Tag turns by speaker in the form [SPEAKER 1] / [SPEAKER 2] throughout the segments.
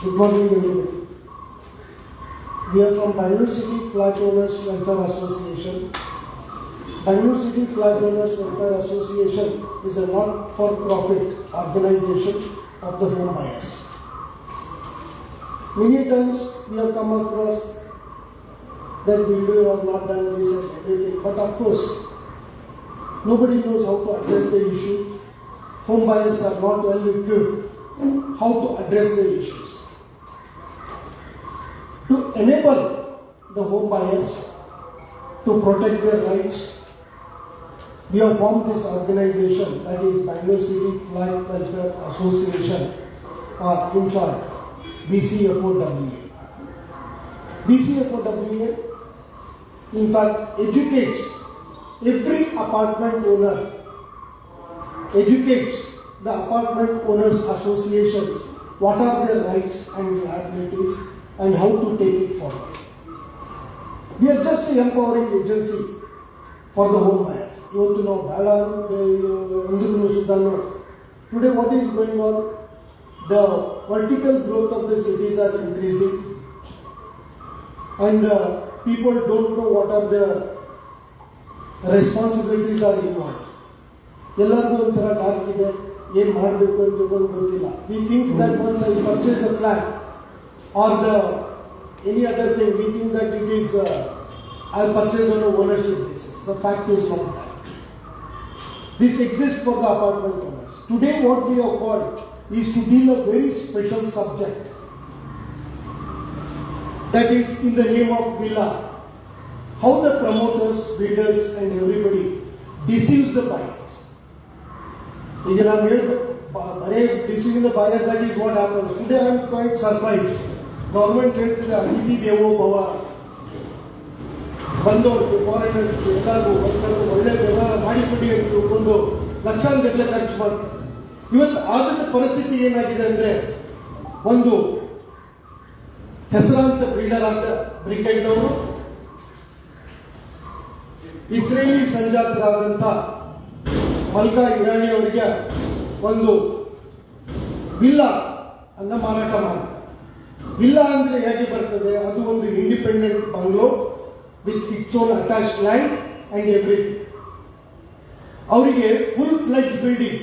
[SPEAKER 1] Good morning, everybody. We are from Bangalore City Flat Owners Welfare Association. Bangalore City Flat Owners Welfare Association is a not-for-profit organization of the homebuyers. Many times we have come across that builders have not done this and everything, but of course, nobody knows how to address the issue. Homebuyers are not well equipped how to address the issues. To enable the homebuyers to protect their rights, we have formed this organization, that is Bangalore City Flat Welfare Association, or in short, BCFOWA. BCFOWA, in fact, educates every apartment owner, educates the apartment owners associations what are their rights and liabilities and how to take it forward. We are just an empowering agency for the home buyers. Today what is going on? The vertical growth of the cities are increasing and people don't know what are the responsibilities are involved. ಎಲ್ಲರಿಗೂ ಒಂಥರ dark ಇದೆ, ಏನು ಮಾಡಬೇಕು ಅಂತ ಗೊತ್ತಿಲ್ಲ. We think that once I purchase a flat or any other thing, we think that it is I'll purchase on a ownership basis. The fact is not that. This exists for the apartment owners. Today what we have called is to deal a very special subject, that is in the name of villa. How the promoters, builders and everybody deceives the buyers. If you are deceiving the buyer, that is what happens. Today I am quite surprised. Government ಹೇಳ್ತಿದೆ ಅತಿಥಿ ದೇವೋ ಭವ, ಬಂದವರು foreigners ಎಲ್ಲರಿಗೂ ಒಳ್ಳೆ ವ್ಯವಹಾರ ಮಾಡಿಕೊಡಿ ಅಂತ ತಿಳ್ಕೊಂಡು ಲಕ್ಷಾನುಗಟ್ಟಲೆ ಖರ್ಚು ಮಾಡ್ತಾರೆ. ಇವತ್ತು ಆದ ಪರಿಸ್ಥಿತಿ ಏನಾಗಿದೆ ಅಂದ್ರೆ, ಒಂದು ಹೆಸರಾಂತ ಬಿಲ್ಡರ್ ಆದ ಬ್ರಿಗೇಡ್ನವರು ಇಸ್ರೇಲಿ ಸಂಜಾತರಾದಂಥ ಮಲ್ಕಾ ಇರಾನಿ ಅವರಿಗೆ ಒಂದು ವಿಲ್ಲಾ ಅನ್ನ ಮಾರಾಟ ಮಾಡ್ತಾರೆ. ವಿಲ್ಲಾ ಅಂದ್ರೆ ಹೇಗೆ ಬರ್ತದೆ? ಅದು ಒಂದು independent bungalow with its own attached land and everything. ಅವರಿಗೆ full fledged building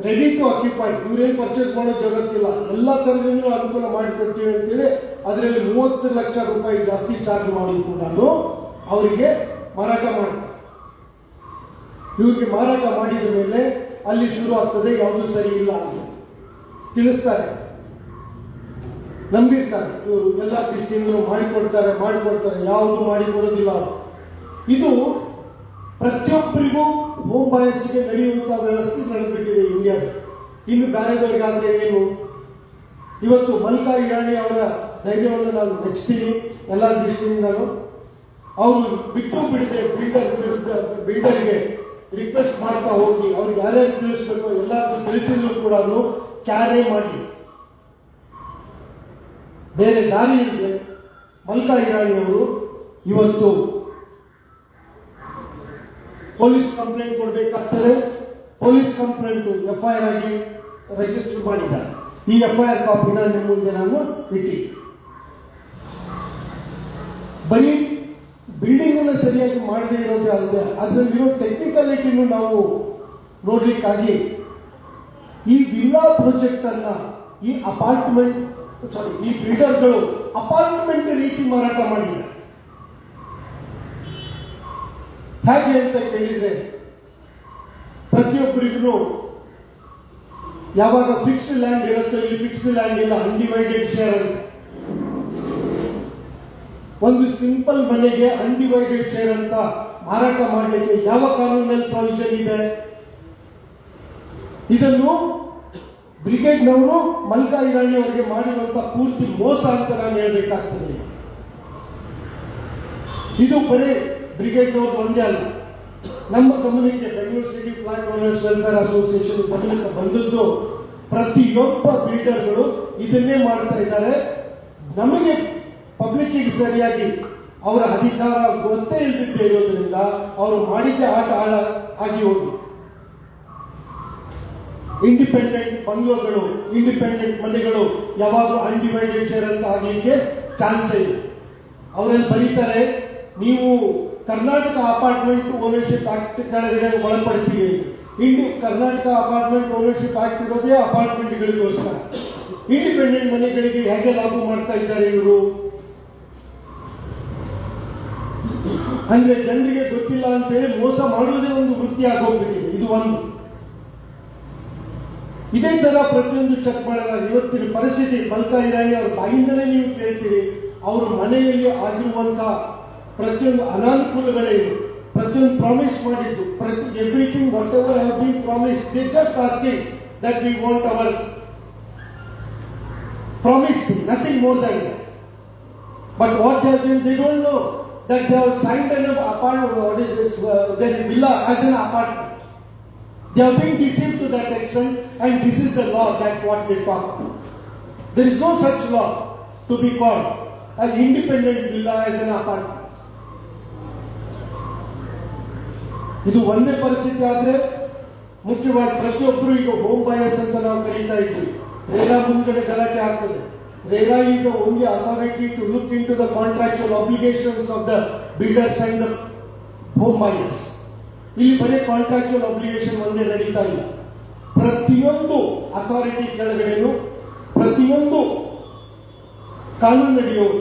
[SPEAKER 1] ready to occupy. ಇವರೇನು ಪರ್ಚೇಸ್ ಮಾಡೋ ಜಗತ್ತಿಲ್ಲ, ಎಲ್ಲ ಥರದಿಂದಲೂ ಅನುಕೂಲ ಮಾಡಿಕೊಡ್ತೀವಿ ಅಂತೇಳಿ ಅದರಲ್ಲಿ 30 ಲಕ್ಷ ರೂಪಾಯಿ ಜಾಸ್ತಿ ಚಾರ್ಜ್ ಮಾಡಿ ಕೂಡ ಅವರಿಗೆ ಮಾರಾಟ ಮಾಡ್ತಾರೆ. ಇವ್ರಿಗೆ ಮಾರಾಟ ಮಾಡಿದ ಮೇಲೆ ಅಲ್ಲಿ ಶುರು ಆಗ್ತದೆ ಯಾವುದು ಸರಿ ಇಲ್ಲ ಅಂತ ತಿಳಿಸ್ತಾರೆ, ನಂಬಿರ್ತಾರೆ. ಇವರು ಎಲ್ಲ ದೃಷ್ಟಿಯಿಂದಲೂ ಮಾಡಿಕೊಡ್ತಾರೆ, ಯಾವುದು ಮಾಡಿಕೊಡೋದಿಲ್ಲ. ಇದು ಪ್ರತಿಯೊಬ್ಬರಿಗೂ ಹೋಮ್ ಬಾಯರ್ಸ್ಗೆ ನಡೆಯುವಂತಹ ವ್ಯವಸ್ಥೆ ನಡೆದ್ಬಿಟ್ಟಿದೆ ಇಂಡಿಯಾದಲ್ಲಿ. ಇನ್ನು ಬೇರೆದವ್ರಿಗಾದ್ರೆ ಏನು? ಇವತ್ತು ಮಲ್ಕಾ ಇರಾನಿ ಅವರ ಧೈರ್ಯವನ್ನು ನಾನು ಮೆಚ್ತೀನಿ ಎಲ್ಲ ದೃಷ್ಟಿಯಿಂದಲೂ. ಅವರು ಬಿಟ್ಟು ಬಿಡದೆ ಬಿಲ್ಡರ್ಗೆ ರಿಕ್ವೆಸ್ಟ್ ಮಾಡ್ತಾ ಹೋಗಿ ಅವ್ರಿಗೆ ಯಾರ್ಯಾರು ತಿಳಿಸ್ಬೇಕೋ ಎಲ್ಲರಿಗೂ ತಿಳಿಸಿದ್ರು ಕೂಡ ಕ್ಯಾರೆ ಮಾಡಿ ಬೇರೆ ದಾರಿ ಇಲ್ಲದೆ ಮಲ್ಕಾ ಇರಾನಿ ಅವರು ಇವತ್ತು ಪೊಲೀಸ್ ಕಂಪ್ಲೇಂಟ್ ಕೊಡಬೇಕಾಗ್ತದೆ. ಪೊಲೀಸ್ ಕಂಪ್ಲೇಂಟ್ FIR ಆಗಿ ರಿಜಿಸ್ಟರ್ ಮಾಡಿದ್ದಾರೆ. ಈ FIR ಕಾಪಿನ ನಿಮ್ಮ ಮುಂದೆ ನಾನು ಇಟ್ಟಿದ್ದೆ. ಬರೀ ಬಿಲ್ಡಿಂಗ್ ಅನ್ನು ಸರಿಯಾಗಿ ಮಾಡದೇ ಇರೋದೇ ಅಲ್ಲದೆ ಅದರಲ್ಲಿರೋ ಟೆಕ್ನಿಕಾಲಿಟಿನೂ ನಾವು ನೋಡ್ಲಿಕ್ಕಾಗಿ ಈ ವಿಲ್ಲಾ ಪ್ರಾಜೆಕ್ಟ್ ಅನ್ನ ಈ ಬಿಲ್ಡರ್ಗಳು ಅಪಾರ್ಟ್ಮೆಂಟ್ ರೀತಿ ಮಾರಾಟ ಮಾಡಿದ್ದಾರೆ. ಹೇಗೆ ಅಂತ ಕೇಳಿದ್ರೆ, ಪ್ರತಿಯೊಬ್ಬರಿಗೂ ಯಾವಾಗ ಫಿಕ್ಸ್ಡ್ ಲ್ಯಾಂಡ್ ಇರುತ್ತೋ, ಇಲ್ಲಿ ಫಿಕ್ಸ್ಡ್ ಲ್ಯಾಂಡ್ ಇಲ್ಲ, ಅನ್ಡಿವೈಡೆಡ್ ಶೇರ್ ಅಂತ. ಒಂದು ಸಿಂಪಲ್ ಮನೆಗೆ ಅನ್ಡಿವೈಡೆಡ್ ಶೇರ್ ಅಂತ ಮಾರಾಟ ಮಾಡಲಿಕ್ಕೆ ಯಾವ ಕಾನೂನಲ್ಲಿ ಪ್ರಾವಿಷನ್ ಇದೆ? ಇದನ್ನು ಬ್ರಿಗೇಡ್ನವರು ಮಲ್ಕಾ ಇರಾನಿ ಅವರಿಗೆ ಮಾಡಿರುವಂತಹ ಪೂರ್ತಿ ಮೋಸ ಅಂತ ನಾನು ಹೇಳಬೇಕಾಗ್ತದೆ. ಇದು ಬರೀ ಬ್ರಿಗೇಡ್ನವ್ರು ಒಂದೇ ಅಲ್ಲ, ನಮ್ಮ community Bengaluru city flat owners welfare association ಗಮನಕ್ಕೆ ಬಂದದ್ದು ಪ್ರತಿಯೊಬ್ಬ ಬಿಲ್ಡರ್ಗಳು ಇದನ್ನೇ ಮಾಡ್ತಾ ಇದ್ದಾರೆ. ನಮಗೆ ಪಬ್ಲಿಕ್ಕಿಗೆ ಸರಿಯಾಗಿ ಅವರ ಅಧಿಕಾರ ಗೊತ್ತೇ ಇಲ್ಲದಿದ್ದೇ ಇರೋದ್ರಿಂದ ಅವರು ಮಾಡಿದ್ದೇ ಆಟ ಆಗಿ ಹೋಗಿ ಇಂಡಿಪೆಂಡೆಂಟ್ ಬಂಗ್ಲೋಗಳು, ಇಂಡಿಪೆಂಡೆಂಟ್ ಮನೆಗಳು ಯಾವಾಗಲೂ ಅನ್ಡಿವೈಡೆಡ್ ಶೇರ್ ಅಂತ ಆಗಲಿಕ್ಕೆ ಚಾನ್ಸೇ ಇಲ್ಲ. ಅವರಲ್ಲಿ ಬರೀತಾರೆ, ನೀವು ಕರ್ನಾಟಕ ಅಪಾರ್ಟ್ಮೆಂಟ್ ಓನರ್ಶಿಪ್ ಆಕ್ಟ್ ಕೆಳಗಡೆ ಒಳಪಡ್ತೀವಿ. ಕರ್ನಾಟಕ ಅಪಾರ್ಟ್ಮೆಂಟ್ ಓನರ್ಶಿಪ್ ಆಕ್ಟ್ ಇರೋದೇ ಅಪಾರ್ಟ್ಮೆಂಟ್ಗಳಿಗೋಸ್ಕರ. ಇಂಡಿಪೆಂಡೆಂಟ್ ಮನೆಗಳಿಗೆ ಹೇಗೆ ಲಾಭ ಮಾಡ್ತಾ ಇದ್ದಾರೆ ಇವರು? ಅಂದ್ರೆ ಜನರಿಗೆ ಗೊತ್ತಿಲ್ಲ ಅಂತೇಳಿ ಮೋಸ ಮಾಡುವುದೇ ಒಂದು ವೃತ್ತಿ ಆಗೋಗ್ಬಿಟ್ಟಿದೆ. ಇದು ಒಂದು. ಇದೇ ತರ ಪ್ರತಿಯೊಂದು ಚೆಕ್ ಮಾಡಿದಾಗ ಇವತ್ತಿನ ಪರಿಸ್ಥಿತಿ ಮಲ್ಕಾ ಇರಾನಿ ಅವ್ರ ಬಾಯಿಂದಲೇ ನೀವು ಕೇಳ್ತೀರಿ, ಅವ್ರ ಮನೆಯಲ್ಲಿ ಆಗಿರುವಂತಹ ಪ್ರತಿಯೊಂದು ಅನಾನುಕೂಲಗಳೇನು, ಪ್ರತಿಯೊಂದು ಪ್ರಾಮಿಸ್ ಮಾಡಿದ್ದು, everything whatever have been promise, they just asking that we want our promise thing, nothing more than that. But what they have been, they don't know that they have signed an apartment, what is this, their villa as an apartment. They have been deceived to that extent, and this is the law that what they talk about. There is no such law to be called an independent villa as an apartment. ಇದು ಒಂದೇ ಪರಿಸ್ಥಿತಿ ಆದ್ರೆ ಮುಖ್ಯವಾಗಿ ಪ್ರತಿಯೊಬ್ಬರು ಈಗ home buyers ಅಂತ ನಾವು ಕರೀತಾ ಇದ್ದೀವಿ. ರೇರಾ ಮುಂದ್ಗಡೆ ಗಲಾಟೆ ಆಗ್ತದೆ. RERA is the only authority to look into the contractual obligations of the builders and the home buyers. ಇಲ್ಲಿ ಬರೀ ಕಾಂಟ್ರಾಕ್ಚುಯಲ್ ಅಬ್ಲಿಗೇಷನ್ ಒಂದೇ ನಡೀತಾ ಇಲ್ಲ. ಪ್ರತಿಯೊಂದು ಅಥಾರಿಟಿ ಕೆಳಗಡೆನು ಪ್ರತಿಯೊಂದು ಕಾನೂನು ನಡೆಯೋದು,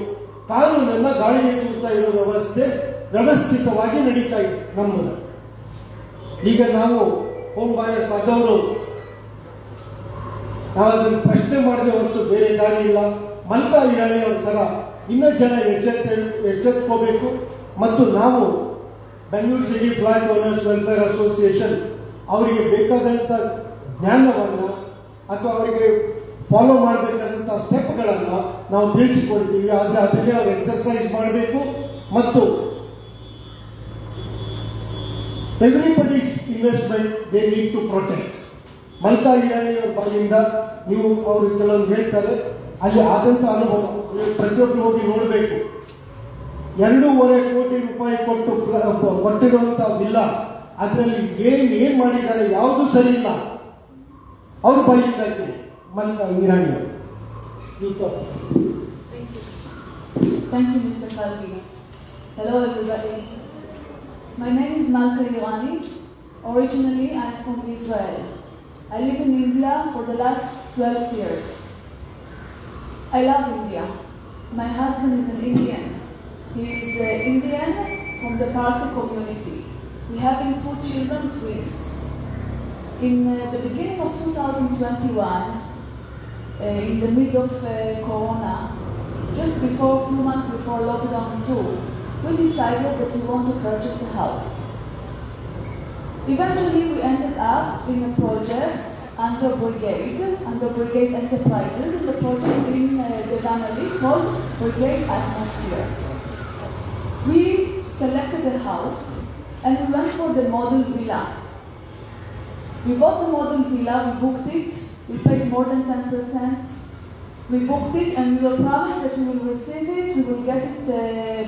[SPEAKER 1] ಕಾನೂನನ್ನ ಗಾಳಿಗೆ ತೂರ್ತಾ ಇರೋ ವ್ಯವಸ್ಥೆ ವ್ಯವಸ್ಥಿತವಾಗಿ ನಡೀತಾ ಇದೆ ನಮ್ಮಲ್ಲಿ. ಈಗ ನಾವು ಹೋಮ್ ಬಾಯರ್ಸ್ ಆದವರು ನಾವು ಅದನ್ನು ಪ್ರಶ್ನೆ ಮಾಡದೆ ಹೊರತು ಬೇರೆ ದಾರಿ ಇಲ್ಲ. ಮಲ್ಕಾ ಇರಾನಿ ಅವ್ರ ಥರ ಇನ್ನೂ ಜನ ಎಚ್ಚೆತ್ಕೋಬೇಕು. ಮತ್ತು ನಾವು Bengaluru city flat owners welfare association ಅವರಿಗೆ ಬೇಕಾದಂಥ ಜ್ಞಾನವನ್ನು ಅಥವಾ ಅವರಿಗೆ ಫಾಲೋ ಮಾಡಬೇಕಾದಂಥ ಸ್ಟೆಪ್ಗಳನ್ನು ನಾವು ತಿಳಿಸಿಕೊಡ್ತೀವಿ. ಆದರೆ ಅದನ್ನೇ ಅವ್ರು ಎಕ್ಸರ್ಸೈಸ್ ಮಾಡಬೇಕು. ಮತ್ತು everybody's investment they need to protect. Malka Irani ಅವ್ರ ಬಾಯಿಂದ ನೀವು ಅವರು ಕೆಲವೊಂದು ಹೇಳ್ತಾರೆ, ಅಲ್ಲಿ ಆದಂಥ ಅನುಭವ ಪ್ರತಿಯೊಬ್ಬರು ಹೋಗಿ ನೋಡಬೇಕು. 2.5 ಕೋಟಿ ರೂಪಾಯಿ ಕೊಟ್ಟಿರುವಂಥ ವಿಲ್ಲಾ, ಅದರಲ್ಲಿ ಏನು ಮಾಡಿದ್ದಾರೆ ಯಾವುದು ಸರಿ ಇಲ್ಲ. ಅವ್ರ ಬಾಯಿಂದ ಮಲ್ಕಾ ಇರಾನಿ ಅವರು.
[SPEAKER 2] Thank you, Mr. Kalgi. Hello, everybody. My name is Malka Irani. Originally, I am from Israel. I live in India for the last 12 years. I love India. My husband is an Indian. He is Indian from the Parsi community. We have 2 children, twins. In the beginning of 2021, in the mid of Corona, just before, a few months before lockdown 2, we decided that we want to purchase a house. Eventually, we ended up in a project under Brigade Enterprises, in the project in Devanahalli called Brigade Atmosphere. We selected a house and we went for the model villa. We bought the model villa, we booked it, we paid more than 10%. We booked it and we were promised that we will receive it, we will get it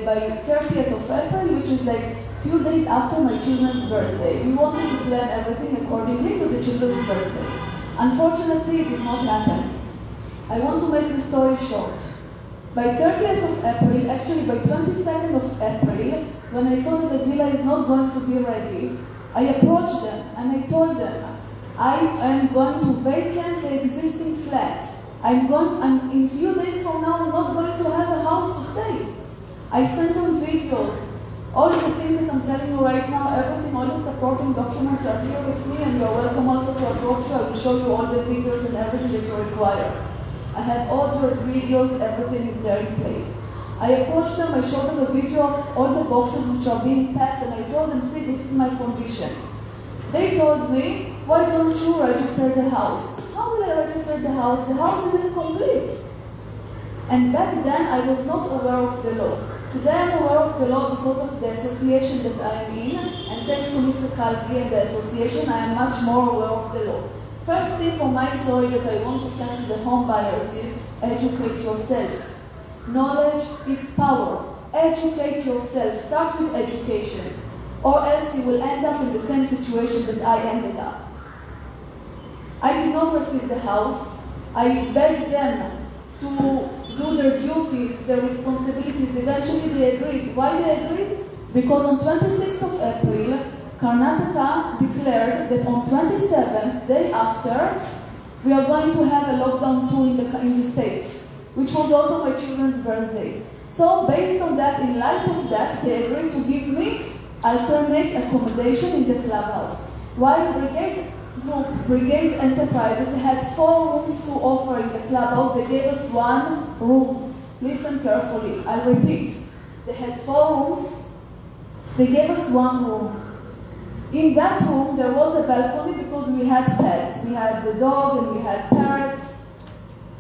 [SPEAKER 2] by 30th of April, which is like few days after my children's birthday. We wanted to plan everything accordingly to the children's birthday. Unfortunately, it did not happen. I want to make the story short. By 30th of April, actually by 22nd of April, when I saw that the villa is not going to be ready, I approached them and I told them, I am going to vacate the existing flat. In few days from now, I'm not going to have a house to stay. I sent them videos. All the things that I'm telling you right now, everything, all the supporting documents are here with me, and you're welcome also to approach you. I will show you all the videos and everything that you require. I have ordered videos, everything is there in place. I approached them, I showed them a video of all the boxes which are being packed, and I told them, see, this is my condition. They told me, why don't you register the house? How will I register the house? The house isn't complete. And back then, I was not aware of the law. Today I'm aware of the law because of the association that I am in, and thanks to Mr. Kalgi and the association, I am much more aware of the law. First thing for my story that I want to send to the home buyers is educate yourself. Knowledge is power. Educate yourself. Start with education, or else you will end up in the same situation that I ended up. I did not receive the house. I begged them to do their duties, their responsibilities. Eventually they agreed. Why they agreed? Because on 26th of April, Karnataka declared that on 27th, day after, we are going to have a lockdown too in the state, which was also my children's birthday. So based on that, in light of that, they agreed to give me alternate accommodation in the clubhouse. While Brigade Group, Brigade Enterprises had 4 rooms to offer in the clubhouse, they gave us 1 room. Listen carefully, I'll repeat. They had 4 rooms, they gave us 1 room. In that room, there was a balcony because we had pets. We had the dog and we had parrots.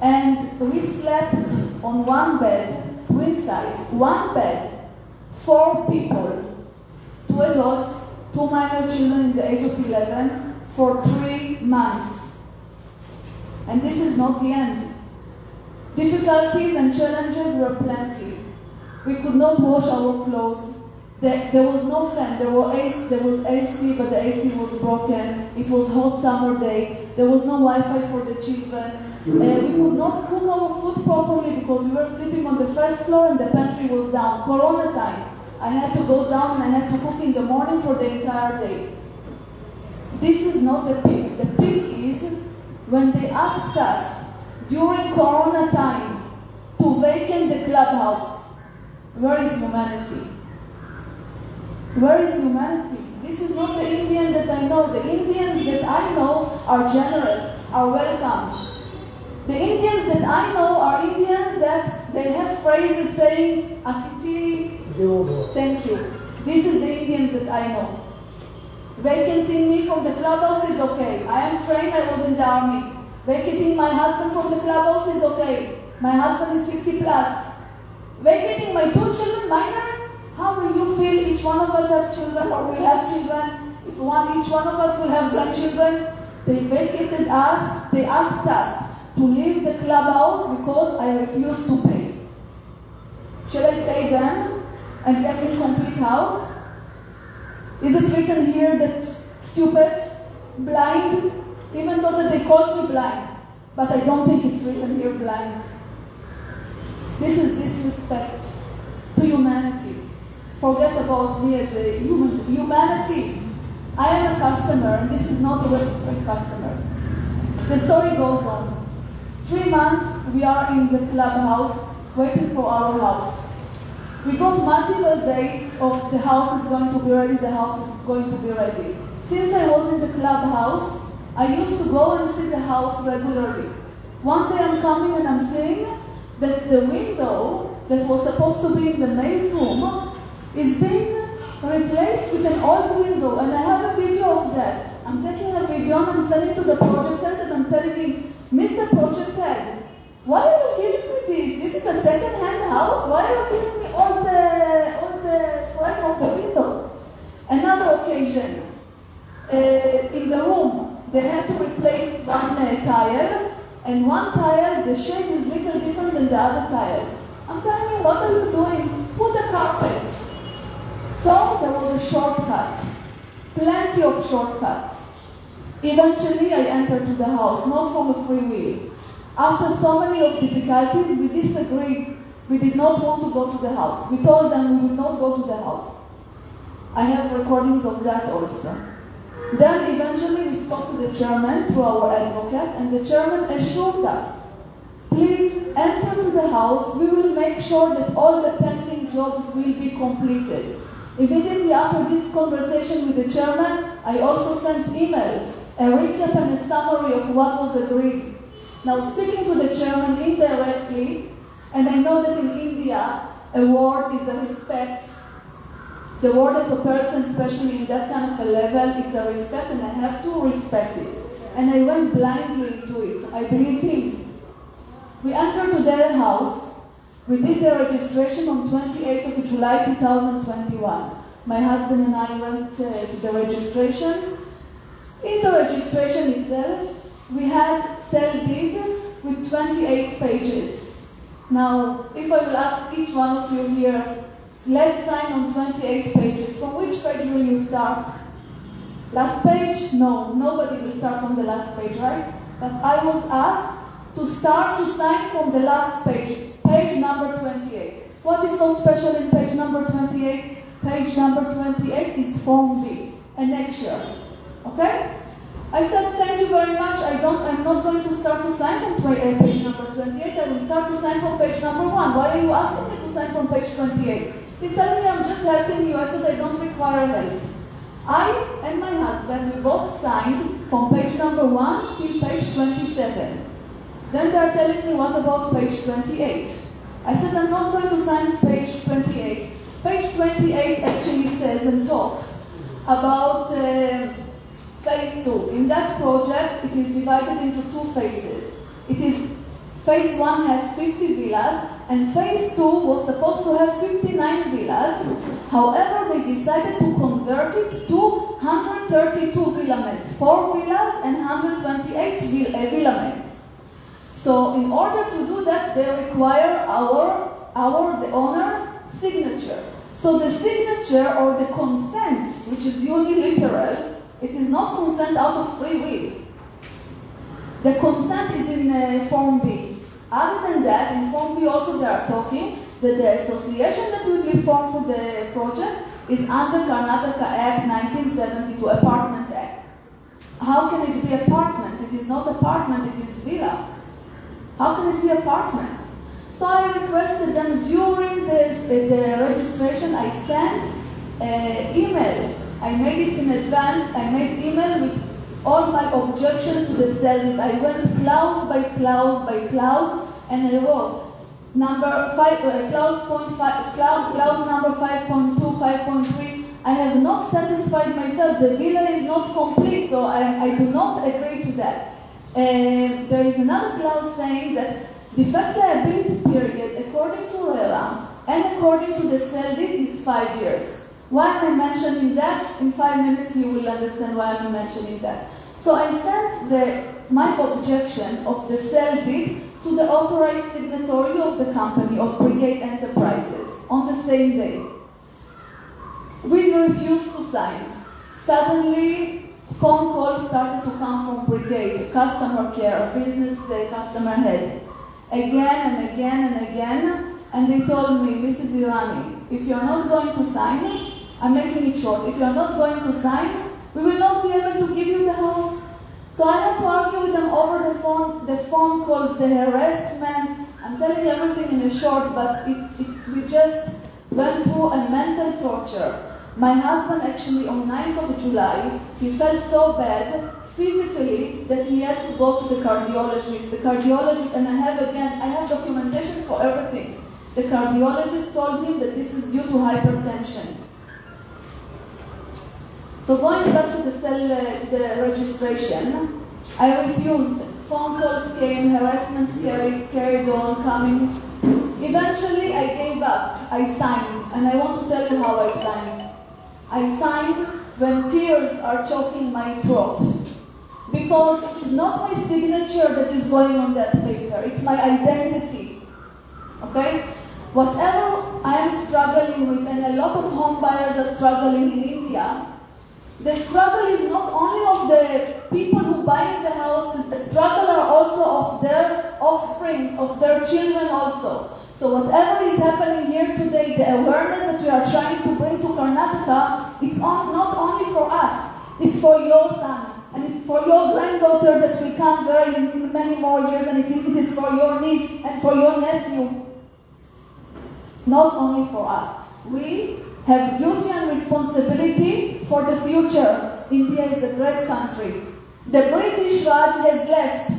[SPEAKER 2] And we slept on 1 bed, twin size, 1 bed, 4 people, 2 adults, 2 minor children in the age of 11, for 3 months. And this is not the end. Difficulties and challenges were plenty. We could not wash our clothes. There was no fan. There was AC, but the AC was broken. It was hot summer days. There was no Wi-Fi for the children. We could not cook our food properly because we were sleeping on the first floor and the pantry was down. Corona time. I had to go down and I had to cook in the morning for the entire day. This is not the peak. The peak is when they asked us during Corona time to vacate the clubhouse. Where is humanity? Where is humanity? This is not the Indian that I know. The Indians that I know are generous, are welcome. The Indians that I know are Indians that they have phrases saying, Atiti, thank you. This is the Indians that I know. Vacating me from the clubhouse is okay. I am trained, I was in the army. Vacating my husband from the clubhouse is okay. My husband is 50 plus. Vacating my 2 children, minors, how will you feel? Each one of us have children or will have children. If each one of us will have grandchildren. They vacated us, they asked us to leave the clubhouse because I refused to pay. Shall I pay them and get an incomplete house? Is it written here that stupid, blind, even though that they called me blind, but I don't think it's written here blind. This is disrespect to humanity. Forget about me as a human. Humanity. I am a customer, and this is not a way to treat customers. The story goes on. 3 months we are in the clubhouse waiting for our house. We got multiple dates of the house is going to be ready, the house is going to be ready. Since I was in the clubhouse, I used to go and see the house regularly. One day I'm coming and I'm seeing that the window that was supposed to be in the maid's room is being replaced with an old window, and I have a video of that. I'm taking a video and I'm sending to the project head and I'm telling him, Mr. Project Head, why are you giving me this? This is a second-hand house. Why are you giving me all the frame of the window? Another occasion, in the room, they had to replace 1 tile, and 1 tile, the shade is little different than the other tiles. I'm telling you, what are you doing? Put a carpet. So there was a shortcut, plenty of shortcuts. Eventually, I entered to the house, not from a free will. After so many of difficulties, we disagreed. We did not want to go to the house. We told them we will not go to the house. I have recordings of that also. Then eventually we spoke to the chairman through our advocate, and the chairman assured us, please enter to the house, we will make sure that all the pending jobs will be completed. Immediately after this conversation with the chairman, I also sent email, a recap and a summary of what was agreed. Now, speaking to the chairman indirectly, and I know that in India, a word is a respect. The word of a person, especially in that kind of a level, it's a respect, and I have to respect it. And I went blindly into it. I believed him. We entered to their house. We did the registration on 28th of July 2021. My husband and I went to the registration. In the registration itself, we had sale deed with 28 pages. Now, if I will ask each one of you here, let's sign on 28 pages. From which page will you start? Last page? No, nobody will start from the last page, right? But I was asked to start to sign from the last page, page number 28. What is so special in page number 28? Page number 28 is Form B, annexure. Okay? I said, thank you very much. I'm not going to start to sign from page number 28. I will start to sign from page number 1. Why are you asking me to sign from page 28? He's telling me I'm just helping you. I said, I don't require help. I and my husband, we both signed from page number 1 till page 27. Then they are telling me, what about page 28? I said, I'm not going to sign page 28. Page 28 actually says and talks about phase 2. In that project, it is divided into 2 phases. Phase 1 has 50 villas, and phase 2 was supposed to have 59 villas. However, they decided to convert it to 132 villaments, 4 villas and 128 villaments. So in order to do that, they require the owner's signature. So the signature or the consent, which is unilateral, it is not consent out of free will. The consent is in Form B. Other than that, in Form B also they are talking that the association that will be formed for the project is under Karnataka Act 1972, Apartment Act. How can it be apartment? It is not apartment, it is villa. How can it be apartment? So I requested them during the registration. I sent email. I made it in advance. I made email with all my objection to the sale. I went clause by clause by clause, and I wrote clause number 5.2, 5.3. I have not satisfied myself. The villa is not complete, so I do not agree to that. There is another clause saying that defect liability period, according to RERA and according to the sale deed, is 5 years. Why am I mentioning that? In 5 minutes you will understand why I'm mentioning that. So I sent my objection of the sale deed to the authorized signatory of the company, of Brigade Enterprises, on the same day. We refused to sign. Suddenly, phone calls started to come from Brigade, customer care, business customer head, again and again and again, and they told me, Mrs. Irani, if you're not going to sign, I'm making it short, if you're not going to sign, we will not be able to give you the house. So I had to argue with them over the phone calls, the harassment. I'm telling you everything in a short, but we just went through a mental torture. My husband actually on 9th of July, he felt so bad physically that he had to go to the cardiologist. The cardiologist, and I have documentation for everything. The cardiologist told him that this is due to hypertension. So going back to the registration, I refused. Phone calls came, harassments carried on, coming. Eventually, I gave up. I signed, and I want to tell you how I signed. I signed when tears are choking my throat. Because it is not my signature that is going on that paper, it's my identity. Okay? Whatever I am struggling with, and a lot of home buyers are struggling in India, the struggle is not only of the people who buy the houses, the struggle are also of their offspring, of their children also. So whatever is happening here today, the awareness that we are trying to bring to Karnataka, it's not only for us, it's for your son, and it's for your granddaughter that will come there in many more years, and it is for your niece and for your nephew. Not only for us. We have duty and responsibility for the future. India is a great country. The British Raj has left,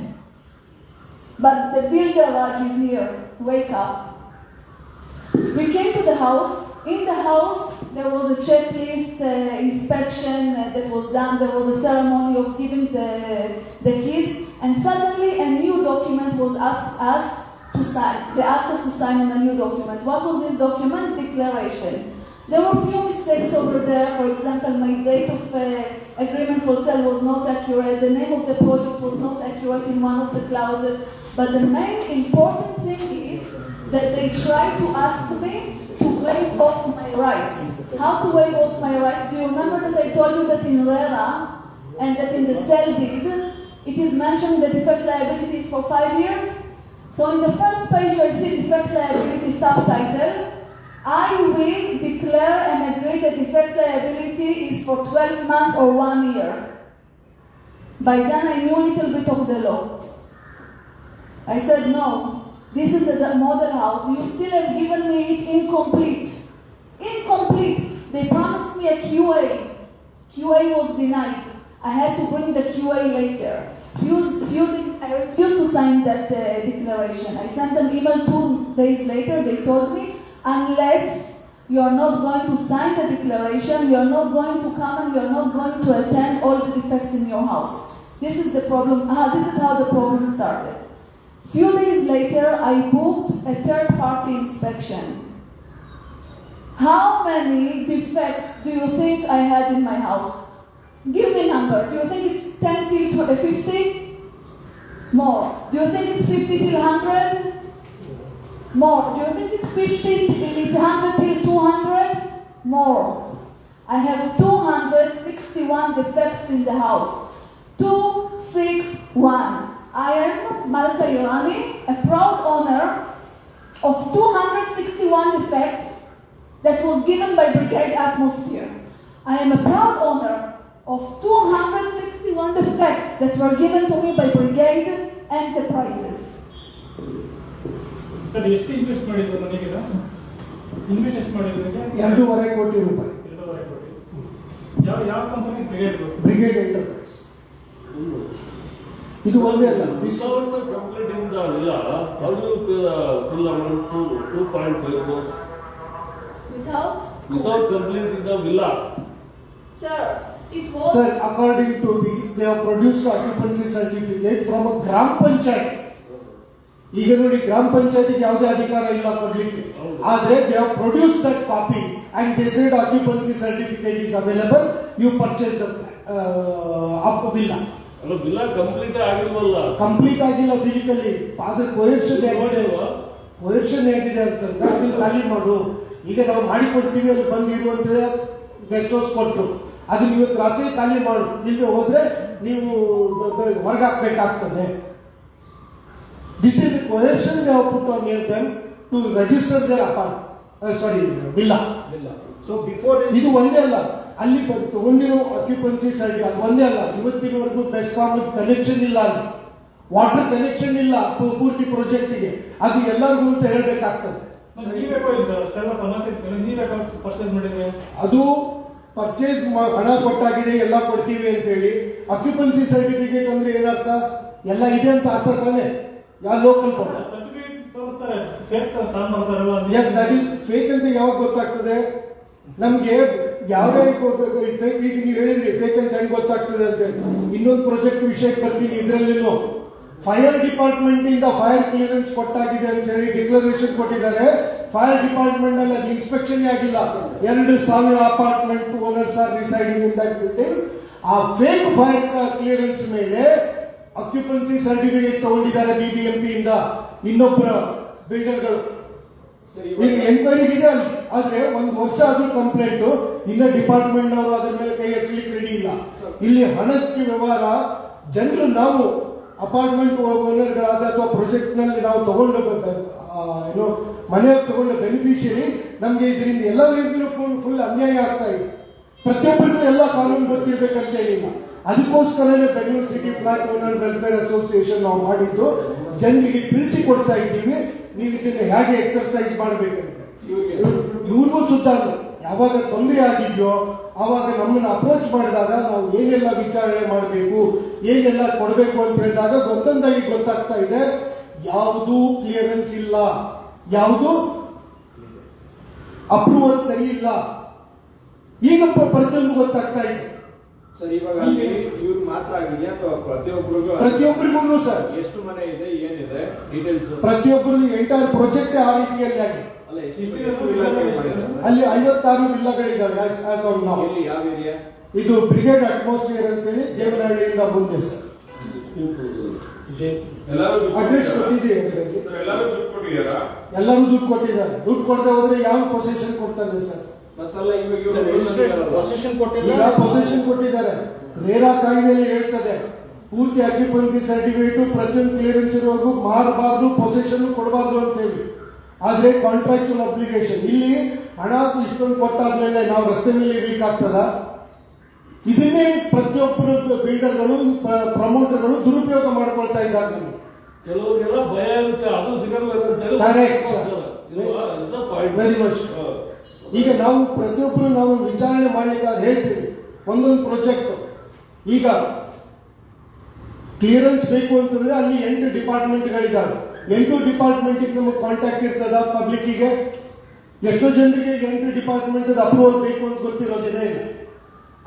[SPEAKER 2] but the builder Raj is here. Wake up. We came to the house. In the house, there was a checklist inspection that was done. There was a ceremony of giving the keys, and suddenly a new document was asked us to sign. They asked us to sign on a new document. What was this document? Declaration. There were a few mistakes over there. For example, my date of agreement for sale was not accurate. The name of the project was not accurate in one of the clauses. But the main important thing is that they tried to ask me to waive off my rights. How to waive off my rights? Do you remember that I told you that in RERA and that in the sale deed, it is mentioned that defect liability is for 5 years? So in the first page I see defect liability subtitle. I will declare and agree that defect liability is for 12 months or 1 year. By then I knew a little bit of the law. I said, no, this is a model house. You still have given me it incomplete. Incomplete. They promised me a QA. QA was denied. I had to bring the QA later. Few days, I refused to sign that declaration. I sent them email 2 days later. They told me, unless you are not going to sign the declaration, you are not going to come and you are not going to attend all the defects in your house. This is the problem. This is how the problem started. Few days later, I booked a third-party inspection. How many defects do you think I had in my house? Give me a number. Do you think it's 10 till 50? More. Do you think it's 50 till 100? More. Do you think it's 100 till 200? More. I have 261 defects in the house. 261. I am Malka Irani, a proud owner of 261 defects that was given by Brigade Atmosphere. I am a proud owner of 261 defects that were given to me by Brigade Enterprises.
[SPEAKER 3] ಎಷ್ಟು invest ಮಾಡಿದ್ರು ನನಗೆ invest ಎಷ್ಟು ಮಾಡಿದ್ರು
[SPEAKER 1] 2.5 ಕೋಟಿ ರೂಪಾಯಿ.
[SPEAKER 3] 2.5 ಕೋಟಿ. ಯಾವ company?
[SPEAKER 1] Brigade enterprise. ಇದು ಒಂದೇ ಅಲ್ಲ.
[SPEAKER 4] Without completing the villa, how do you pay the full amount to 2.5 crores? Without completing the villa.
[SPEAKER 2] Sir, it was...
[SPEAKER 1] Sir, according to they have produced occupancy certificate from a Gram Panchayat. ಈಗ ನೋಡಿ ಗ್ರಾಮ ಪಂಚಾಯತಿಗೆ ಯಾವುದೇ ಅಧಿಕಾರ ಇಲ್ಲ ಕೊಡ್ಲಿಕ್ಕೆ, ಆದ್ರೆ they have produce that copy and they said occupancy certificate is available, you purchase the villa.
[SPEAKER 4] ಅಲ್ಲ, ವಿಲ್ಲಾ ಕಂಪ್ಲೀಟ್ ಆಗಿಲ್ವಲ್ಲ?
[SPEAKER 1] ಕಂಪ್ಲೀಟ್ ಆಗಿಲ್ಲ ಫಿಸಿಕಲಿ, ಆದ್ರೆ ಕೊಯರ್ಷನ್ ಆಗಿದೆ. ಕೊಯರ್ಷನ್ ಆಗಿದೆ ಅಂತಂದ್ರೆ ಅದನ್ನ ಖಾಲಿ ಮಾಡು, ಈಗ ನಾವು ಮಾಡಿ ಕೊಡ್ತೀವಿ ಅಲ್ಲಿ ಬಂದಿರು ಅಂತೇಳಿ ಗೆಸ್ಟ್ ಹೌಸ್ ಕೊಟ್ಟರು, ಅದನ್ನ ಇವತ್ತು ರಾತ್ರಿ ಖಾಲಿ ಮಾಡು, ಇಲ್ಲದೆ ಹೋದ್ರೆ ನೀವು ಹೊರಗಾಕ್ಬೇಕಾಗ್ತದೆ. This is the coercion they have put on them to register their villa.
[SPEAKER 3] So before
[SPEAKER 1] ಇದು ಒಂದೇ ಅಲ್ಲ, ಅಲ್ಲಿ ತಗೊಂಡಿರೋ ಆಕ್ಯುಪೆನ್ಸಿ ಸರ್ಟಿಫಿಕೇಟ್ ಅದು ಒಂದೇ ಅಲ್ಲ, ಇವತ್ತಿನವರೆಗೂ ಬೆಸ್ಕಾಮ್ ಕನೆಕ್ಷನ್ ಇಲ್ಲ, ಅಲ್ಲಿ ವಾಟರ್ ಕನೆಕ್ಷನ್ ಇಲ್ಲ ಪೂರ್ತಿ ಪ್ರಾಜೆಕ್ಟಿಗೆ, ಅದು ಎಲ್ಲರಿಗೂ ಅಂತ ಹೇಳಬೇಕಾಗ್ತದೆ. ಅದು ಪರ್ಚೇಸ್ ಹಣ ಕೊಟ್ಟಾಗಿದೆ, ಎಲ್ಲ ಕೊಡ್ತೀವಿ ಅಂತ ಹೇಳಿ. ಆಕ್ಯುಪೆನ್ಸಿ ಸರ್ಟಿಫಿಕೇಟ್ ಅಂದ್ರೆ ಏನರ್ಥ? ಎಲ್ಲ ಇದೆ ಅಂತ ಅರ್ಥ ತಾನೆ. ಯಾವ local yes that is fake ಅಂತ ಯಾವಾಗ ಗೊತ್ತಾಗ್ತದೆ ನಮ್ಗೆ? ಯಾವ್ದೇ ಫೇಕ್, ಈಗ ನೀವು ಹೇಳಿದ್ರಿ ಫೇಕ್ ಅಂತ ಹೆಂಗ್ ಗೊತ್ತಾಗ್ತದೆ ಅಂತ ಹೇಳಿ. ಇನ್ನೊಂದು ಪ್ರಾಜೆಕ್ಟ್ ವಿಷಯಕ್ಕೆ ಬರ್ತೀನಿ. ಇದರಲ್ಲಿನೂ ಫೈರ್ ಡಿಪಾರ್ಟ್ಮೆಂಟ್ ಇಂದ ಫೈರ್ ಕ್ಲಿಯರೆನ್ಸ್ ಕೊಟ್ಟಾಗಿದೆ ಅಂತ ಹೇಳಿ ಡಿಕ್ಲರೇಷನ್ ಕೊಟ್ಟಿದ್ದಾರೆ. ಫೈರ್ ಡಿಪಾರ್ಟ್ಮೆಂಟ್ ಅಲ್ಲಿ ಅದು ಇನ್ಸ್ಪೆಕ್ಷನ್ ಆಗಿಲ್ಲ. 2,000 apartment owners are residing in that building. ಆ ಫೇಕ್ ಫೈರ್ ಕ್ಲಿಯರೆನ್ಸ್ ಮೇಲೆ ಆಕ್ಯುಪೆನ್ಸಿ ಸರ್ಟಿಫಿಕೇಟ್ ತಗೊಂಡಿದ್ದಾರೆ ಬಿಬಿಎಂಪಿ ಇಂದ ಇನ್ನೊಬ್ಬರ ಬಿಲ್ಡರ್ಗಳು. ಈಗ ಎನ್ಕ್ವೈರಿಗೆ ಇದೆ ಅಲ್ಲಿ, ಆದ್ರೆ 1 ವರ್ಷ ಆದ್ರೂ ಕಂಪ್ಲೇಂಟ್, ಇನ್ನ ಡಿಪಾರ್ಟ್ಮೆಂಟ್ ಅವರು ಅದ್ರ ಮೇಲೆ ಕೈ ಹಚ್ಚಲಿಕ್ಕೆ ರೆಡಿ ಇಲ್ಲ. ಇಲ್ಲಿ ಹಣಕ್ಕೆ ವ್ಯವಹಾರ. ಜನರು ನಾವು ಅಪಾರ್ಟ್ಮೆಂಟ್ ಓನರ್ಗಳಾದ ಅಥವಾ ಪ್ರಾಜೆಕ್ಟ್ ನಲ್ಲಿ ನಾವು ತಗೊಂಡು ಮನೆಯಾಗ ತಗೊಂಡ ಬೆನಿಫಿಷಿಯರಿ, ನಮ್ಗೆ ಇದರಿಂದ ಎಲ್ಲ ರೀತಿಯಲ್ಲೂ ಫುಲ್ ಅನ್ಯಾಯ ಆಗ್ತಾ ಇದೆ. ಪ್ರತಿಯೊಬ್ಬರಿಗೂ ಎಲ್ಲ ಕಾನೂನು ಗೊತ್ತಿರ್ಬೇಕಂತ ಏನಿಲ್ಲ. ಅದಕ್ಕೋಸ್ಕರನೇ Bengaluru city flat owner welfare association ನಾವು ಮಾಡಿದ್ದು, ಜನರಿಗೆ ತಿಳಿಸಿ ಕೊಡ್ತಾ ಇದ್ದೀವಿ ನೀವು ಇದನ್ನ ಹೇಗೆ ಎಕ್ಸರ್ಸೈಸ್ ಮಾಡಬೇಕಂತ. ಇವ್ರಿಗೂ ಸುತ್ತ ಯಾವಾಗ ತೊಂದರೆ ಆಗಿದೆಯೋ ಆವಾಗ ನಮ್ಮನ್ನು ಅಪ್ರೋಚ್ ಮಾಡಿದಾಗ ನಾವು ಏನೆಲ್ಲ ವಿಚಾರಣೆ ಮಾಡಬೇಕು, ಏನೆಲ್ಲ ಕೊಡಬೇಕು ಅಂತ ಹೇಳಿದಾಗ ಒಂದೊಂದಾಗಿ ಗೊತ್ತಾಗ್ತಾ ಇದೆ. ಯಾವುದು ಕ್ಲಿಯರೆನ್ಸ್ ಇಲ್ಲ, ಯಾವುದು ಅಪ್ರೂವಲ್ ಸರಿ ಇಲ್ಲ, ಈಗ ಪ್ರತಿಯೊಂದು ಗೊತ್ತಾಗ್ತಾ ಇದೆ.
[SPEAKER 5] ಸರ್, ಇವಾಗ ಇವ್ರು ಮಾತ್ರ ಆಗಿದೆಯಾ ಅಥವಾ
[SPEAKER 1] ಪ್ರತಿಯೊಬ್ಬರಿಗೂ ಸರ್?
[SPEAKER 5] ಎಷ್ಟು ಮನೆ ಇದೆ, ಏನಿದೆ ಡೀಟೇಲ್ಸ್?
[SPEAKER 1] ಪ್ರತಿಯೊಬ್ಬರಿಗೂ ಎಂಟೈರ್ ಪ್ರಾಜೆಕ್ಟ್ ಆ ರೀತಿಯಲ್ಲಿ ಆಗಿದೆ. ಅಲ್ಲಿ 56 ವಿಲ್ಲಗಳಿದ್ದಾವೆ.
[SPEAKER 5] ಯಾವ ಏರಿಯಾ
[SPEAKER 1] ಇದು? ಬ್ರಿಗೇಡ್ ಅಟ್ಮಾಸ್ಫಿಯರ್ ಅಂತೇಳಿ ದೇವನಹಳ್ಳಿಯಿಂದ ಮುಂದೆ ಸರ್. ಅಡ್ರೆಸ್ ಕೊಟ್ಟಿದ್ದೀವಿ. ಎಲ್ಲರೂ ದುಡ್ಡು ಕೊಟ್ಟಿದ್ದಾರೆ. ದುಡ್ಡು ಕೊಡದೆ ಹೋದ್ರೆ ಯಾವ ಪೊಸೆಷನ್ ಕೊಡ್ತಾರೆ ಸರ್?
[SPEAKER 5] ಮತ್ತಲ್ಲ ಇವಾಗ ಇವ್ರು
[SPEAKER 6] ಪೊಸಿಷನ್
[SPEAKER 1] ಈಗ
[SPEAKER 6] ಕೊಟ್ಟಿಲ್ಲ.
[SPEAKER 1] ಪೊಸೆಷನ್ ಕೊಟ್ಟಿದ್ದಾರೆ. ರೇರಾ ಕಾಯ್ದೆಯಲ್ಲಿ ಹೇಳ್ತದೆ ಪೂರ್ತಿ ಅಕ್ಯುಪೆನ್ಸಿ ಸರ್ಟಿಫಿಕೇಟ್ ಪ್ರತಿಯೊಂದು ಕ್ಲಿಯರೆನ್ಸ್ ಇರುವವರೆಗೂ ಮಾರಬಾರ್ದು, ಪೊಸೆಷನ್ ಕೊಡಬಾರ್ದು ಅಂತ ಹೇಳಿ. ಆದ್ರೆ ಕಾಂಟ್ರಾಕ್ಚುಯಲ್ ಅಬ್ಲಿಗೇಷನ್ ಇಲ್ಲಿ ಹಣ ಇಷ್ಟೊಂದು ಕೊಟ್ಟಾದ್ಮೇಲೆ ನಾವು ರಸ್ತೆ ಮೇಲೆ ಇರ್ಲಿಕ್ಕೆ ಆಗ್ತದ? ಇದನ್ನೇ ಪ್ರತಿಯೊಬ್ಬರು ಬಿಲ್ಡರ್ಗಳು ಪ್ರಮೋಟರ್ಗಳು ದುರುಪಯೋಗ ಮಾಡ್ಕೊಳ್ತಾ ಇದ್ದಾರೆ.
[SPEAKER 4] ಕೆಲವರಿಗೆಲ್ಲ ಭಯ ಇರುತ್ತೆ, ಅದು ಸಿಗಲ್ಲ
[SPEAKER 1] Correct, sir. Very much. ಈಗ ನಾವು ಪ್ರತಿಯೊಬ್ಬರು ನಾವು ವಿಚಾರಣೆ ಮಾಡ್ಲಿಕ್ಕೆ ಹೇಳ್ತೀವಿ ಒಂದೊಂದು ಪ್ರಾಜೆಕ್ಟ್. ಈಗ ಕ್ಲಿಯರೆನ್ಸ್ ಬೇಕು ಅಂತಂದ್ರೆ ಅಲ್ಲಿ 8 ಡಿಪಾರ್ಟ್ಮೆಂಟ್ಗಳಿದ್ದಾವೆ. 8 ಡಿಪಾರ್ಟ್ಮೆಂಟಿಗೆ ನಮಗೆ ಕಾಂಟ್ಯಾಕ್ಟ್ ಇರ್ತದ ಪಬ್ಲಿಕ್ಕಿಗೆ? ಎಷ್ಟೋ ಜನರಿಗೆ 8 ಡಿಪಾರ್ಟ್ಮೆಂಟ್ ಅಪ್ರೂವಲ್ ಬೇಕು ಅಂತ ಗೊತ್ತಿರೋದಿಲ್ಲ.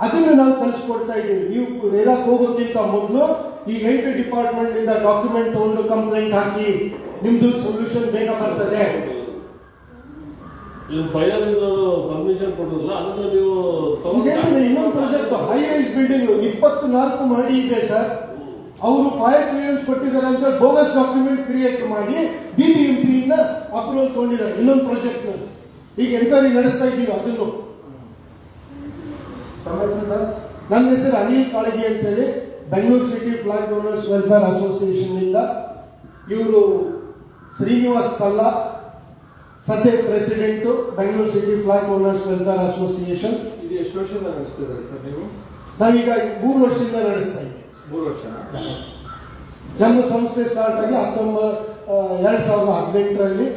[SPEAKER 1] ಅದನ್ನು ನಾವು ಕಲಿಸ್ಕೊಡ್ತಾ ಇದ್ದೀವಿ. ನೀವು ರೇರಾಕ್ ಹೋಗೋಕ್ಕಿಂತ ಮೊದಲು ಈ 8 ಡಿಪಾರ್ಟ್ಮೆಂಟ್ ಇಂದ ಡಾಕ್ಯುಮೆಂಟ್ ತಗೊಂಡು ಕಂಪ್ಲೇಂಟ್ ಹಾಕಿ, ನಿಮ್ದು ಸೊಲ್ಯೂಷನ್ ಬೇಗ ಬರ್ತದೆ.
[SPEAKER 4] ಫೈನಲ್ ಪರ್ಮಿಷನ್ ಕೊಡೋದಿಲ್ಲ, ಅದನ್ನ ನೀವು
[SPEAKER 1] ಇನ್ನೊಂದು ಪ್ರಾಜೆಕ್ಟ್ ಹೈ ರೈಸ್ ಬಿಲ್ಡಿಂಗ್ 24 ಮಾಡಿ ಇದೆ ಸರ್. ಅವರು ಫೈರ್ ಕ್ಲಿಯರೆನ್ಸ್ ಕೊಟ್ಟಿದ್ದಾರೆ ಅಂತ ಬೋಗಸ್ ಡಾಕ್ಯುಮೆಂಟ್ ಕ್ರಿಯೇಟ್ ಮಾಡಿ BBMP ಇಂದ ಅಪ್ರೂವಲ್ ತಗೊಂಡಿದ್ದಾರೆ ಇನ್ನೊಂದು ಪ್ರಾಜೆಕ್ಟ್. ಈಗ ಎನ್ಕ್ವೈರಿ ನಡೆಸ್ತಾ ಇದ್ದೀವಿ ಅದನ್ನು. ನನ್ನ ಹೆಸರು ಅನಿಲ್ ಕಾಳಗಿ ಅಂತೇಳಿ, Bengaluru city flat owners welfare association ಇಂದ. ಇವರು ಶ್ರೀನಿವಾಸ್ ಕಲ್ಲ, ಸದ್ಯ president Bengaluru city flat owners welfare association.
[SPEAKER 5] ಇದು ಎಷ್ಟು ವರ್ಷದಿಂದ ನಡೆಸ್ತಿದ್ದಾರೆ ಸರ್ ನೀವು?
[SPEAKER 1] ನಾವೀಗ 3 ವರ್ಷದಿಂದ ನಡೆಸ್ತಾ ಇದ್ದೀವಿ.
[SPEAKER 5] 3 ವರ್ಷ.
[SPEAKER 1] ನಮ್ಮ ಸಂಸ್ಥೆ ಸ್ಟಾರ್ಟ್ ಆಗಿ 2018ರಲ್ಲಿ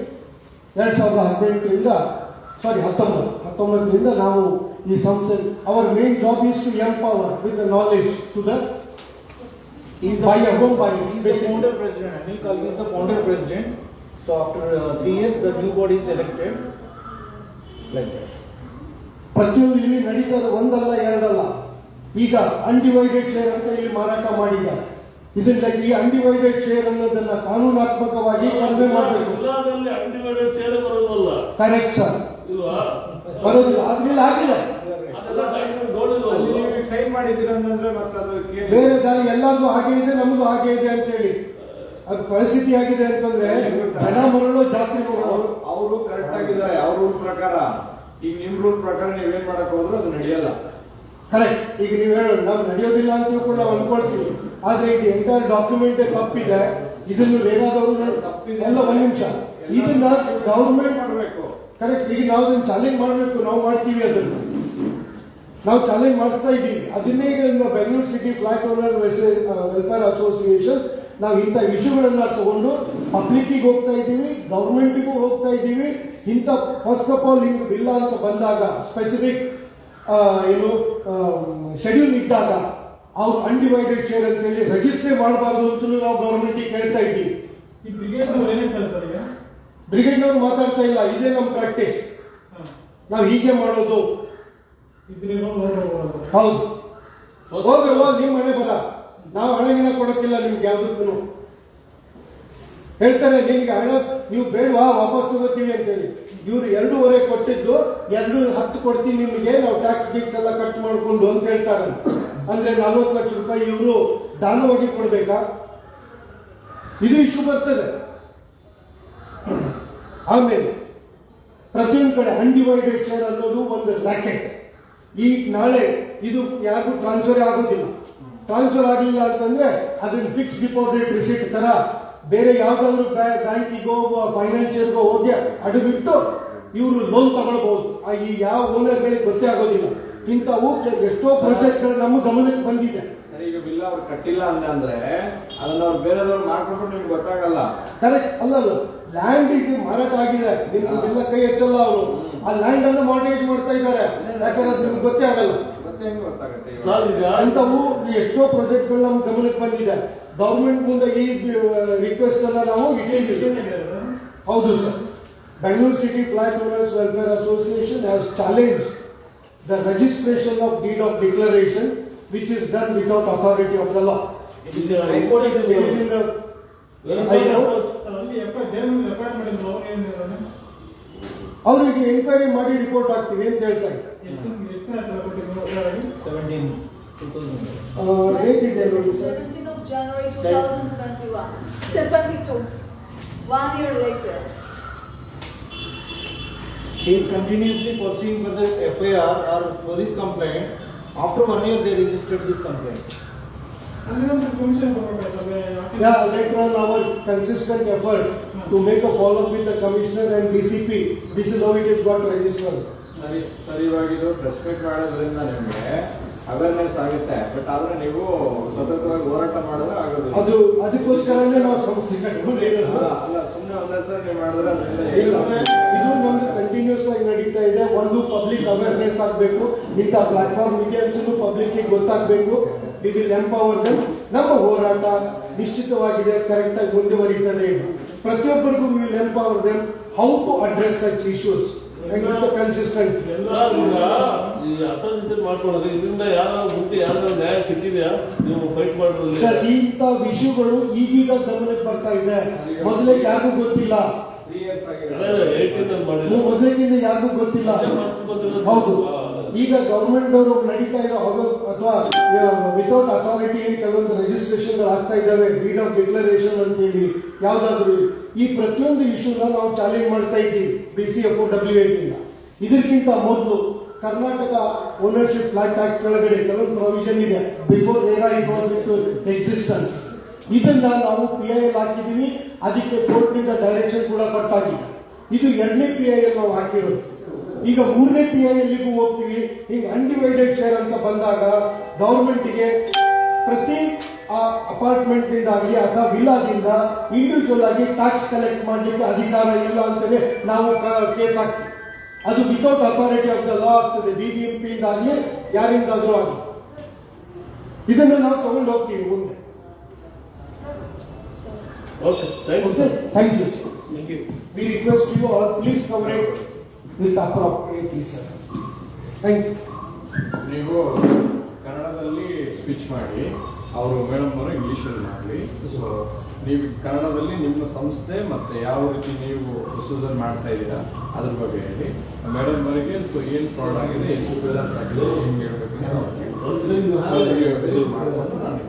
[SPEAKER 1] 19ರಿಂದ ನಾವು ಈ ಸಂಸ್ಥೆ, our main job is to empower with the knowledge to the homebuyers.
[SPEAKER 6] Founder president. Anil Kalgi is the founder president. So after 3 years, the new body is elected. Like that.
[SPEAKER 1] ಪ್ರತಿಯೊಂದು ಇಲ್ಲಿ ನಡೀತಾರೆ, ಒಂದಲ್ಲ ಎರಡಲ್ಲ. ಈಗ undivided share ಅಂತ ಇಲ್ಲಿ ಮಾರಾಟ ಮಾಡಿದ್ದಾರೆ. ಇದರಿಂದ ಈ ಅನ್ಡಿವೈಡೆಡ್ ಶೇರ್ ಅನ್ನೋದನ್ನ ಕಾನೂನಾತ್ಮಕವಾಗಿ ಕಡಿಮೆ ಮಾಡಬೇಕು.
[SPEAKER 4] ಅನ್ಡಿವೈಡೆಡ್ ಶೇರ್ ಬರೋದಲ್ಲ.
[SPEAKER 1] ಕರೆಕ್ಟ್ ಸರ್,
[SPEAKER 4] ಇಲ್ವಾ?
[SPEAKER 1] ಬರೋದಿಲ್ಲ. ಆದ್ಮೇಲೆ ಆಗಿಲ್ಲ,
[SPEAKER 5] ಸೈನ್ ಮಾಡಿದ್ದೀರ ಅಂತಂದ್ರೆ ಮತ್ತೆ ಅದು
[SPEAKER 1] ಬೇರೆ ದಾರಿ ಎಲ್ಲರಿಗೂ ಹಾಗೆ ಇದೆ, ನಮ್ದು ಹಾಗೆ ಇದೆ ಅಂತೇಳಿ ಅದು ಪರಿಸ್ಥಿತಿ ಆಗಿದೆ ಅಂತಂದ್ರೆ ಜನ ಮರಳು ಜಾತ್ರೆ ಮರಳು.
[SPEAKER 5] ಅವರು ಕರೆಕ್ಟ್ ಆಗಿದ್ದಾರೆ ಅವ್ರ ರೂಲ್ ಪ್ರಕಾರ. ಈಗ ನಿಮ್ ರೂಲ್ ಪ್ರಕಾರ ನೀವೇನ್ ಮಾಡಕ್ ಹೋದ್ರು ಅದು ನಡೆಯಲ್ಲ.
[SPEAKER 1] ಕರೆಕ್ಟ್. ಈಗ ನೀವು ಹೇಳೋದು ನಾವು ನಡೆಯೋದಿಲ್ಲ ಅಂತ ಕೂಡ ನಾವು ಅನ್ಕೊಳ್ತೀವಿ. ಆದ್ರೆ ಇದು ಎಂಟೈರ್ ಡಾಕ್ಯುಮೆಂಟ್ ತಪ್ಪಿದೆ. ಇದನ್ನು ರೇರಾದವರು ಎಲ್ಲ ಒಂದ್ ನಿಮಿಷ, ಇದನ್ನ ಗವರ್ಮೆಂಟ್
[SPEAKER 5] ಮಾಡಬೇಕು.
[SPEAKER 1] ಕರೆಕ್ಟ್. ಈಗ ನಾವು ಅದನ್ನ ಚಾಲೆಂಜ್ ಮಾಡಬೇಕು, ನಾವು ಮಾಡ್ತೀವಿ, ಅದನ್ನು ನಾವು ಚಾಲೆಂಜ್ ಮಾಡಿಸ್ತಾ ಇದ್ದೀವಿ. ಅದನ್ನೇ ಈಗ Bengaluru city flat owner welfare association ನಾವು ಇಂಥ ಇಶ್ಯೂಗಳನ್ನ ತಗೊಂಡು ಪಬ್ಲಿಕ್ಕಿಗೆ ಹೋಗ್ತಾ ಇದ್ದೀವಿ, ಗವರ್ಮೆಂಟಿಗೂ ಹೋಗ್ತಾ ಇದ್ದೀವಿ. ಇಂಥ ಫಸ್ಟ್ ಆಫ್ ಆಲ್ ಹಿಂಗೆ ಬಿಲ್ಲ ಅಂತ ಬಂದಾಗ ಸ್ಪೆಸಿಫಿಕ್ ಶೆಡ್ಯೂಲ್ ಇದ್ದಾಗ ಅವ್ರು ಅನ್ಡಿವೈಡೆಡ್ ಶೇರ್ ಅಂತೇಳಿ ರಿಜಿಸ್ಟ್ರೇ ಮಾಡಬಾರ್ದು ಅಂತಲೂ ನಾವು ಗವರ್ಮೆಂಟಿಗೆ ಕೇಳ್ತಾ ಇದ್ದೀವಿ. ಬ್ರಿಗೇಡ್ನವ್ರು ಮಾತಾಡ್ತಾ ಇಲ್ಲ, ಇದೇ ನಮ್ಮ ಪ್ರಾಕ್ಟೀಸ್, ನಾವು ಹೀಗೆ ಮಾಡೋದು. ಹೌದು, ಹೋದ್ರಲ್ವಾ ನಿಮ್ಮ ಹಣೆ ಬರ, ನಾವು ಹಣಗಿನ ಕೊಡೋಕ್ಕಿಲ್ಲ ನಿಮ್ಗೆ ಯಾವ್ದಕ್ಕೂ. ಹೇಳ್ತಾರೆ ನಿಮ್ಗೆ ಹಣ ನೀವು ಬೇಡವಾ ವಾಪಸ್ ತಗೋತೀವಿ ಅಂತೇಳಿ. ಇವ್ರು 2.5 ಕೊಟ್ಟಿದ್ದು 2.10 ಕೊಡ್ತೀನಿ ನಿಮಗೆ, ನಾವು ಟ್ಯಾಕ್ಸ್ ಗೀಕ್ಸ್ ಎಲ್ಲ ಕಟ್ ಮಾಡಿಕೊಂಡು ಅಂತ ಹೇಳ್ತಾರೆ. ಅಂದ್ರೆ 40 ಲಕ್ಷ ರೂಪಾಯಿ ಇವರು ದಾನವಾಗಿ ಕೊಡ್ಬೇಕಾ? ಇದು ಇಶ್ಯೂ ಬರ್ತದೆ. ಆಮೇಲೆ ಪ್ರತಿಯೊಂದು ಕಡೆ ಅನ್ಡಿವೈಡೆಡ್ ಶೇರ್ ಅನ್ನೋದು ಒಂದು ರ್ಯಾಕೆಟ್. ಈಗ ನಾಳೆ ಇದು ಯಾರಿಗೂ ಟ್ರಾನ್ಸ್ಫರ್ ಆಗೋದಿಲ್ಲ. ಟ್ರಾನ್ಸ್ಫರ್ ಆಗಲಿಲ್ಲ ಅಂತಂದ್ರೆ ಅದನ್ನ ಫಿಕ್ಸ್ ಡಿಪಾಸಿಟ್ ರಿಸಿಟ್ ತರ ಬೇರೆ ಯಾವ್ದಾದ್ರು ಬ್ಯಾಂಕಿಗೋ ಫೈನಾನ್ಷಿಯರ್ಗೋ ಹೋಗಿ ಅಡುಬಿಟ್ಟು ಇವರು ಲೋನ್ ತಗೊಳ್ಬಹುದು. ಈ ಯಾವ ಓನರ್ಗಳಿಗೆ ಗೊತ್ತೇ ಆಗೋದಿಲ್ಲ. ಇಂಥವು ಎಷ್ಟೋ ಪ್ರಾಜೆಕ್ಟ್ಗಳು ನಮ್ಮ ಗಮನಕ್ಕೆ ಬಂದಿದೆ.
[SPEAKER 5] ಈಗ ಬಿಲ್ ಅವ್ರು ಕಟ್ಟಿಲ್ಲ ಅಂದ್ರೆ ಅದನ್ನ ಅವ್ರು ಬೇರೆದವ್ರು ಮಾಡ್ಕೊಂಡು ನಿಮ್ಗೆ ಗೊತ್ತಾಗಲ್ಲ.
[SPEAKER 1] ಕರೆಕ್ಟ್. ಅಲ್ಲಲ್ಲ, ಲ್ಯಾಂಡ್ ಈಗ ಮಾರಾಟ ಆಗಿದೆ, ನಿಮ್ಗೆ ಬಿಲ್ಲ ಕೈ ಹಚ್ಚಲ್ಲ ಅವರು. ಆ ಲ್ಯಾಂಡ್ ಅನ್ನು ಮಾರ್ಟೇಜ್ ಮಾಡ್ತಾ ಇದ್ದಾರೆ, ಯಾಕಂದ್ರೆ ಅದು ನಿಮ್ಗೆ ಗೊತ್ತೇ ಆಗಲ್ಲ. ಅಂತವು ಎಷ್ಟೋ ಪ್ರಾಜೆಕ್ಟ್ಗಳು ನಮ್ಮ ಗಮನಕ್ಕೆ ಬಂದಿದೆ. ಗವರ್ಮೆಂಟ್ ಮುಂದೆ ಈ ರಿಕ್ವೆಸ್ಟ್ ಅನ್ನ ನಾವು ಇಟ್ಟಿದ್ದೀವಿ. ಹೌದು sir. Bangalore City Flat Owners Welfare Association has challenged the registration of deed of declaration, which is done without authority of the law. It is in the High Court. ಅವರಿಗೆ enquiry ಮಾಡಿ report ಆಗ್ತೀವಿ ಅಂತ ಹೇಳ್ತಾ ಇದ್ದಾರೆ. Date ಇದೆ ನೋಡಿ sir,
[SPEAKER 2] 17th of January 2022. 1 year later.
[SPEAKER 6] She is continuously pursuing for the FIR or police complaint. After 1 year, they registered this complaint.
[SPEAKER 1] Yeah, later on our consistent effort to make a follow-up with the commissioner and DCP, this is how it is got registered.
[SPEAKER 5] ಸರಿ ಇವಾಗ ಇದು respect ಮಾಡೋದ್ರಿಂದ ನಿಮಗೆ awareness ಆಗುತ್ತೆ, but ಆದ್ರೆ ನೀವು ಸತತವಾಗಿ ಹೋರಾಟ ಮಾಡಿದ್ರೆ ಆಗೋದಿಲ್ಲ.
[SPEAKER 1] ಅದು ಅದಕ್ಕೋಸ್ಕರನೇ ನಾವು ಸಂಸ್ಥೆ ಕಟ್ಟಿಕೊಂಡಿರೋದು.
[SPEAKER 5] ಅಲ್ಲ, ಸುಮ್ಮನೆ ಒಂದೇ ಸರ್ ನೀವು ಮಾಡಿದ್ರೆ ಅದರಿಂದ
[SPEAKER 1] ಇಲ್ಲ, ಇದು ನಮ್ದು ಕಂಟಿನ್ಯೂಸ್ ಆಗಿ ನಡೀತಾ ಇದೆ. ಒಂದು ಪಬ್ಲಿಕ್ ಅವೇರ್ನೆಸ್ ಆಗಬೇಕು, ಇಂಥ ಪ್ಲಾಟ್ಫಾರ್ಮ್ ಇದೆ ಅಂತೂ ಪಬ್ಲಿಕ್ ಗೊತ್ತಾಗಬೇಕು. We will empower them. ನಮ್ಮ ಹೋರಾಟ ನಿಶ್ಚಿತವಾಗಿದೆ, ಕರೆಕ್ಟ್ ಆಗಿ ಮುಂದುವರಿತದೆ. ಪ್ರತಿಯೊಬ್ಬರಿಗೂ we will empower them how to address such issues and with consistent.
[SPEAKER 4] ಈ ಅಸೋಸಿಯೇಷನ್ ಮಾಡ್ಕೊಳ್ಳೋದು ಇದರಿಂದ ಯಾವ ಮುಂದೆ ಯಾರು ನ್ಯಾಯ ಸಿಕ್ಕಿದೆಯಾ ನೀವು ಫೈಟ್ ಮಾಡೋದು?
[SPEAKER 1] ಸರ್, ಇಂಥ ವಿಷಯಗಳು ಈಗೀಗ ಗಮನಕ್ಕೆ ಬರ್ತಾ ಇದೆ. ಮೊದಲಿಗೆ ಯಾರಿಗೂ ಗೊತ್ತಿಲ್ಲ.
[SPEAKER 5] 3 years ಆಗಿದೆ.
[SPEAKER 1] ಮೊದಲಿಗಿಂತ ಯಾರಿಗೂ ಗೊತ್ತಿಲ್ಲ. ಹೌದು, ಈಗ ಗವರ್ಮೆಂಟ್ ಅವರು ನಡೀತಾ ಇರೋ ಅಥವಾ ವಿತೌಟ್ ಅಥಾರಿಟಿ ಏನ್ ಕೆಲವೊಂದು ರಿಜಿಸ್ಟ್ರೇಷನ್ ಆಗ್ತಾ ಇದ್ದಾವೆ, ಡೀಡ್ ಆಫ್ ಡಿಕ್ಲರೇಷನ್ ಅಂತ ಹೇಳಿ ಯಾವ್ದಾದ್ರು, ಈ ಪ್ರತಿಯೊಂದು ಇಶ್ಯೂನ ನಾವು ಚಾಲೆಂಜ್ ಮಾಡ್ತಾ ಇದ್ದೀವಿ BCFOWA ಇಂದ. ಇದಕ್ಕಿಂತ ಮೊದಲು ಕರ್ನಾಟಕ ಓನರ್ಶಿಪ್ ಫ್ಲಾಟ್ ಆಕ್ಟ್ ಕೆಳಗಡೆ ಕೆಲವೊಂದು ಪ್ರೊವಿಷನ್ ಇದೆ. Before RERA it was in existence. ಇದನ್ನ ನಾವು PIL ಹಾಕಿದೀವಿ. ಅದಕ್ಕೆ ಕೋರ್ಟ್ನಿಂದ ಡೈರೆಕ್ಷನ್ ಕೂಡ ಕೊಟ್ಟಾಗಿದೆ. ಇದು 2ನೇ PIL ನಾವು ಹಾಕಿರೋದು. ಈಗ 3ನೇ PILಗೂ ಹೋಗ್ತೀವಿ. ಈಗ ಅನ್ಡಿವೈಡೆಡ್ ಶೇರ್ ಅಂತ ಬಂದಾಗ ಗವರ್ಮೆಂಟ್ಗೆ ಪ್ರತಿ ಅಪಾರ್ಟ್ಮೆಂಟ್ ಇಂದಾಗಲಿ ಅಥವಾ ವಿಲಾದಿಂದ ಇಂಡಿವಿಜುವಲ್ ಆಗಿ ಟ್ಯಾಕ್ಸ್ ಕಲೆಕ್ಟ್ ಮಾಡಲಿಕ್ಕೆ ಅಧಿಕಾರ ಇಲ್ಲ ಅಂತಲೇ ನಾವು ಕೇಸ್ ಹಾಕ್ತೀವಿ. ಅದು without authority of the law ಆಗ್ತದೆ. BBMP ಇಂದಾಗಲಿ ಯಾರಿಂದಾದ್ರೂ ಆಗಲಿ ಇದನ್ನು ನಾವು ತಗೊಂಡು ಹೋಗ್ತೀವಿ ಮುಂದೆ.
[SPEAKER 4] Okay, thank you.
[SPEAKER 1] Okay, thank you, sir. Thank you. We request you all, please cover it with appropriately, sir. Thank you.
[SPEAKER 5] ನೀವು ಕನ್ನಡದಲ್ಲಿ ಸ್ಪೀಚ್ ಮಾಡಿ, ಅವರು ಮೇಡಮ್ ಅವರು ಇಂಗ್ಲೀಷಲ್ಲಿ ಮಾಡಲಿ. ಸೊ ನೀವು ಕನ್ನಡದಲ್ಲಿ ನಿಮ್ಮ ಸಂಸ್ಥೆ ಮತ್ತೆ ಯಾವ ರೀತಿ ನೀವು ಪ್ರೊಸೀಜರ್ ಮಾಡ್ತಾ ಇದ್ದೀರಾ ಅದ್ರ ಬಗ್ಗೆ ಹೇಳಿ. ಮೇಡಮ್ ಅವರಿಗೆ ಸೊ ಏನು ಫ್ರಾಡ್ ಆಗಿದೆ, ಎಷ್ಟು ಬೇಲಾಸ್ ಆಗಿದೆ, ಹೆಂಗೆ ಹೇಳ್ಬೇಕು ಮಾಡ್ಕೊಂಡು ನಾನು